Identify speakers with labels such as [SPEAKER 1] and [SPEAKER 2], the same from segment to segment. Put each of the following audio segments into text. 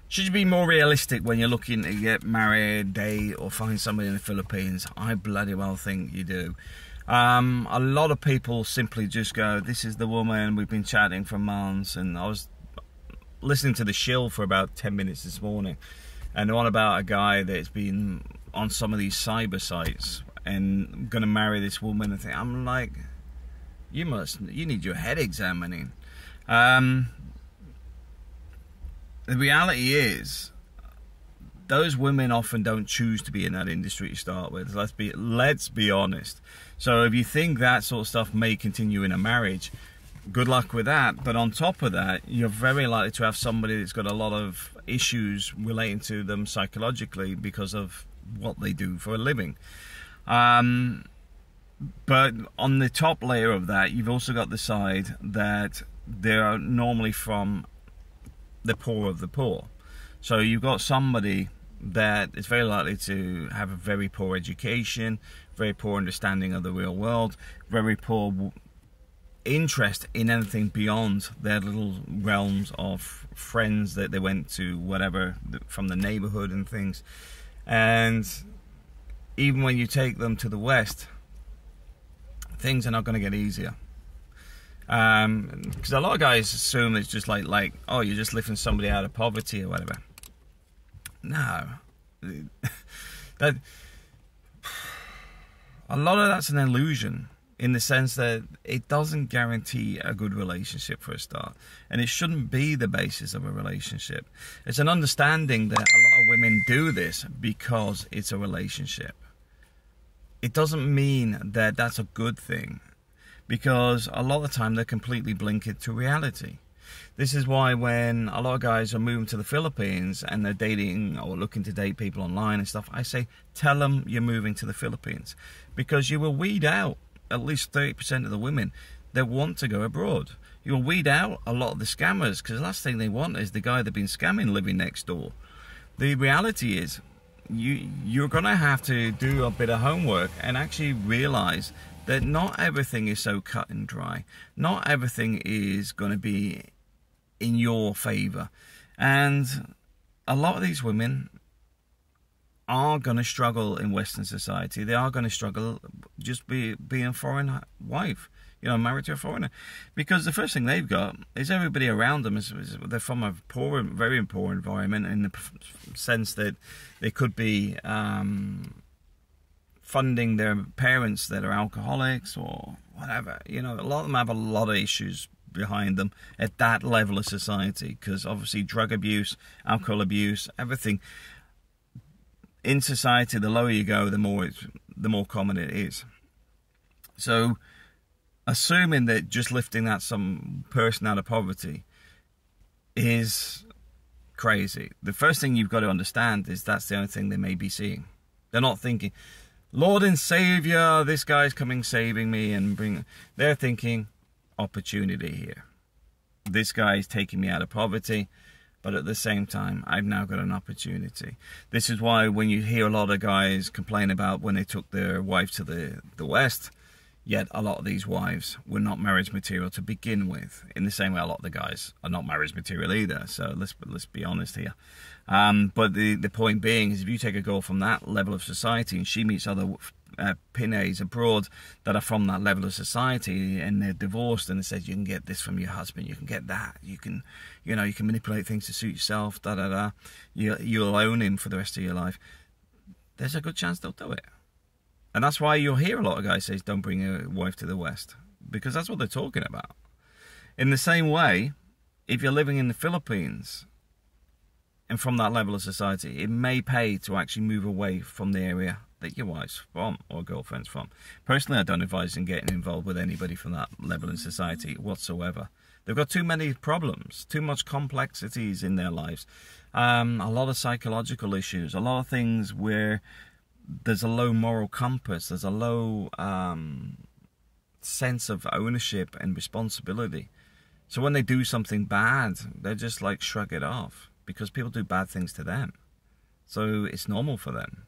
[SPEAKER 1] Should you be more realistic when you're looking to get married, date, or find somebody in the Philippines? I bloody well think you do. A lot of people simply just go, this is the woman, we've been chatting for months, and I was listening to the shill for about 10 minutes this morning, and they're on about a guy that's been on some of these cyber sites and going to marry this woman. And I'm like, you need your head examining. The reality is, those women often don't choose to be in that industry to start with. Let's be honest. So if you think that sort of stuff may continue in a marriage, good luck with that. But on top of that, you're very likely to have somebody that's got a lot of issues relating to them psychologically because of what they do for a living. But on the top layer of that, you've also got the side that they're normally from the poor of the poor. So you've got somebody that is very likely to have a very poor education, very poor understanding of the real world, very poor interest in anything beyond their little realms of friends that they went to, whatever, from the neighborhood and things. And even when you take them to the West, things are not going to get easier. Because a lot of guys assume it's just like, oh, you're just lifting somebody out of poverty or whatever. No, that a lot of that's an illusion, in the sense that it doesn't guarantee a good relationship for a start, and it shouldn't be the basis of a relationship. It's an understanding that a lot of women do this because it's a relationship. It doesn't mean that that's a good thing, because a lot of the time they're completely blinkered to reality. This is why when a lot of guys are moving to the Philippines and they're dating or looking to date people online and stuff, I say, tell them you're moving to the Philippines, because you will weed out at least 30% of the women that want to go abroad. You'll weed out a lot of the scammers, because the last thing they want is the guy they've been scamming living next door. The reality is, you're going to have to do a bit of homework and actually realize that not everything is so cut and dry. Not everything is going to be in your favor. And a lot of these women are going to struggle in Western society. They are going to struggle just being a foreign wife, married to a foreigner. Because the first thing they've got is everybody around them they're from a poor, very poor environment, in the sense that they could be funding their parents that are alcoholics or whatever. A lot of them have a lot of issues behind them at that level of society, because obviously drug abuse, alcohol abuse, everything in society, the lower you go, the more common it is. So assuming that just lifting that some person out of poverty is crazy, the first thing you've got to understand is that's the only thing they may be seeing. They're not thinking, Lord and Savior, this guy's coming saving me and bring. They're thinking, opportunity here. This guy is taking me out of poverty, but at the same time, I've now got an opportunity. This is why when you hear a lot of guys complain about when they took their wife to the West, yet a lot of these wives were not marriage material to begin with. In the same way, a lot of the guys are not marriage material either. So let's be honest here. But the point being is, if you take a girl from that level of society and she meets other Pinays abroad that are from that level of society, and they're divorced, and it says you can get this from your husband, you can get that, you can manipulate things to suit yourself, you'll own him for the rest of your life, there's a good chance they'll do it. And that's why you'll hear a lot of guys say, don't bring a wife to the West, because that's what they're talking about. In the same way, if you're living in the Philippines and from that level of society, it may pay to actually move away from the area that your wife's from or girlfriend's from. Personally, I don't advise in getting involved with anybody from that level in society whatsoever. They've got too many problems, too much complexities in their lives, a lot of psychological issues, a lot of things where there's a low moral compass, there's a low sense of ownership and responsibility. So when they do something bad, they just shrug it off, because people do bad things to them. So it's normal for them.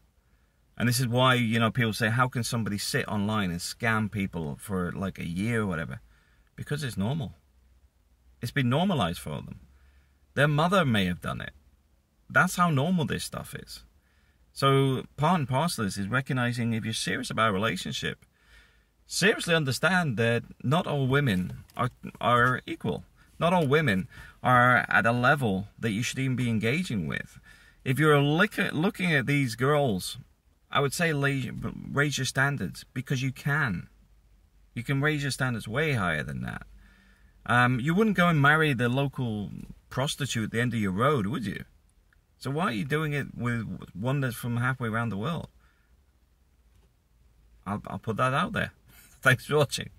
[SPEAKER 1] And this is why, people say, how can somebody sit online and scam people for a year or whatever? Because it's normal. It's been normalized for them. Their mother may have done it. That's how normal this stuff is. So part and parcel of this is recognizing if you're serious about a relationship, seriously understand that not all women are equal. Not all women are at a level that you should even be engaging with. If you're looking at these girls, I would say raise your standards, because you can. You can raise your standards way higher than that. You wouldn't go and marry the local prostitute at the end of your road, would you? So why are you doing it with one that's from halfway around the world? I'll put that out there. Thanks for watching.